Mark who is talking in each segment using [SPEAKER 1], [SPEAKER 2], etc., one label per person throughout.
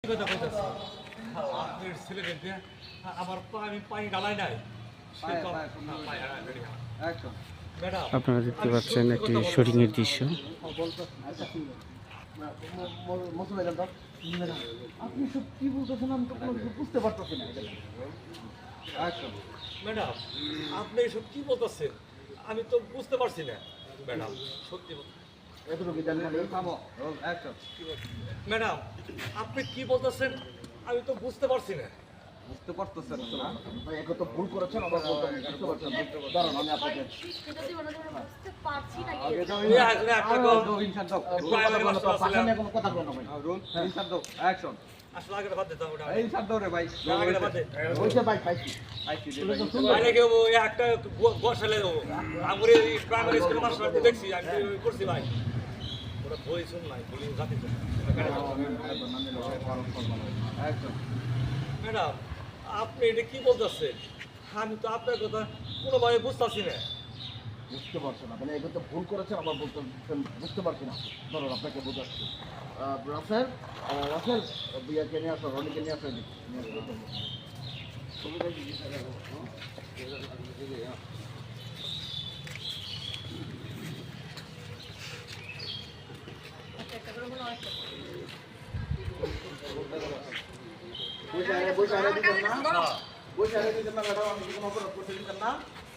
[SPEAKER 1] কথা কইতাছি আপনার ছেলেকে দিয়ে আমার আমি পানি ডালাই নাই ম্যাডাম
[SPEAKER 2] আপনারা দেখতে পাচ্ছেন একটি শুটিং এর দৃশ্য।
[SPEAKER 3] আপনি সব কি বলতেছেন আমি তো কোনো বুঝতে পারতেছি না।
[SPEAKER 1] ম্যাডাম আপনি এসব কি বলতেছেন আমি তো বুঝতে পারছি না ম্যাডাম সত্যি ম্যাডাম আপনি কি বলতেছেন আমি তো বুঝতে পারছি না।
[SPEAKER 3] বুঝতে পারতেছেন না ভাই, একে তো ভুল করেছেন আবার বলতে বুঝতে পারছেন। দাঁড়ান আমি আপনাকে
[SPEAKER 4] বুঝতে পারছি না কি
[SPEAKER 3] কোনো কথা বলো না ভাই। ইনসার দাও অ্যাকশন।
[SPEAKER 1] আসলে আগে বাদ দিতাম ওটা
[SPEAKER 3] ইনসার দাও রে ভাই।
[SPEAKER 1] আগে বাদ দে
[SPEAKER 3] ওইটা ভাই পাইছি
[SPEAKER 1] বাইরে কেউ একটা বসালে আমরা প্রাইমারি স্কুল মাস্টার দেখছি আমি করছি ভাই ওরা বই শুন নাই বলি জাতি ম্যাডাম আপনি এটা কি বলতেছেন আমি তো আপনার কথা কোনোভাবে বুঝতেছি না।
[SPEAKER 3] বুঝতে পারছেন না মানে একে তো ভুল করেছেন আবার বলতে বুঝতে পারছি না। ধরুন আপনাকে বোঝাচ্ছি। রাসেল রাসেল বিয়াকে নিয়ে আসো, রনিকে নিয়ে আসো।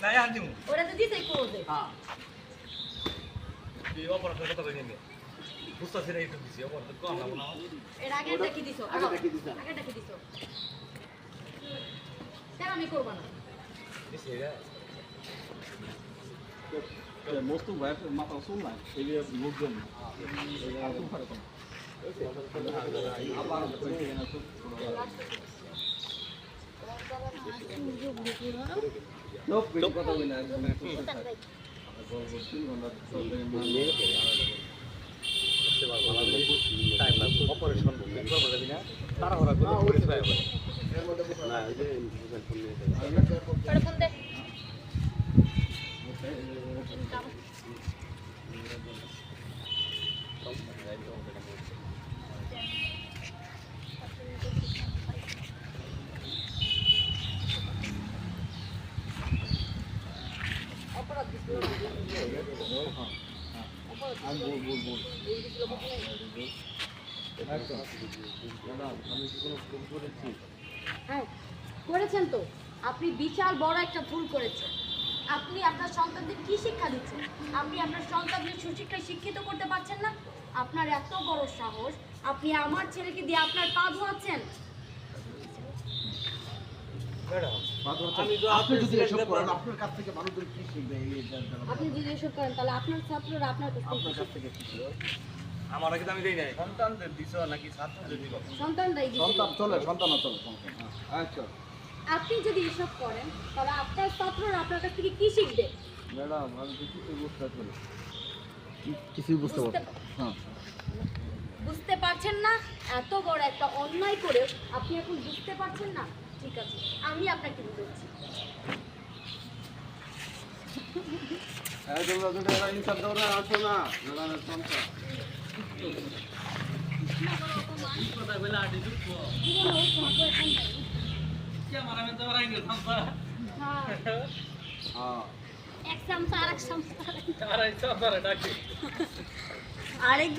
[SPEAKER 1] না আর দিমু
[SPEAKER 4] ওরা তো দিতেই করবে
[SPEAKER 1] এই অপরাধের কথা বলি আমি বুঝতেছি না একটু দিছি অপরাধ কম না মনে হয়
[SPEAKER 4] এর আগে দেখি দিছো আগে দেখি দিছো কেন আমি করব না
[SPEAKER 1] দিছি রে
[SPEAKER 3] মস্তু ভাই মাথা শুন না এই যে লোকজন কথা বলি না
[SPEAKER 1] টাইম লাগবে অপারেশন করবো না তারা ওরা করে পায় না এই যে
[SPEAKER 4] ওটা ফোন দে হ্যাঁ করেছেন তো আপনি বিশাল বড় একটা ভুল করেছেন। আপনি আপনার সন্তানদের কি শিক্ষা দিচ্ছেন? আপনি আপনার সন্তানদের সুশিক্ষায় শিক্ষিত করতে পারছেন না। আপনার এত বড় সাহস আপনি আমার ছেলেকে দিয়ে আপনার পা ধোয়াচ্ছেন।
[SPEAKER 1] ম্যাডাম
[SPEAKER 3] আপনি যদি এসব করেন আপনার কাছ থেকে মানুষজন কি শিখবে?
[SPEAKER 4] আপনি যদি এসব করেন তাহলে আপনার ছাত্ররা আপনার
[SPEAKER 3] কাছ থেকে কি শিখবে?
[SPEAKER 1] আমার আগে আমি দেই নাই
[SPEAKER 3] সন্তানদের দিছ নাকি ছাত্রদের দিব?
[SPEAKER 4] সন্তানরাই দিবে।
[SPEAKER 3] সন্তান চলে, সন্তান চলে। আচ্ছা
[SPEAKER 4] আপনি যদি এসব করেন তাহলে আপনার ছাত্ররা আপনার কাছ থেকে কি শিখবে?
[SPEAKER 3] ম্যাডাম আমি কিছুই বুঝতে পারি কিছুই বুঝতে পারি হ্যাঁ
[SPEAKER 4] বুঝতে পারছেন না? এত বড় একটা অন্যায় করে আপনি এখন বুঝতে পারছেন না? ঠিক আছে আমি আপনাকে বুঝাচ্ছি।
[SPEAKER 3] এই তোমরা দুটো এরা ইনসাফ দাও না আসো না ম্যাডামের সন্তান
[SPEAKER 1] কথা বলে আডি দুঃখ কি আমার আমি তো রাইন গেলাম
[SPEAKER 3] হ্যাঁ
[SPEAKER 4] এক চামচা আরেক চামচা
[SPEAKER 1] আরে চাচারে ডাকি
[SPEAKER 4] আরেক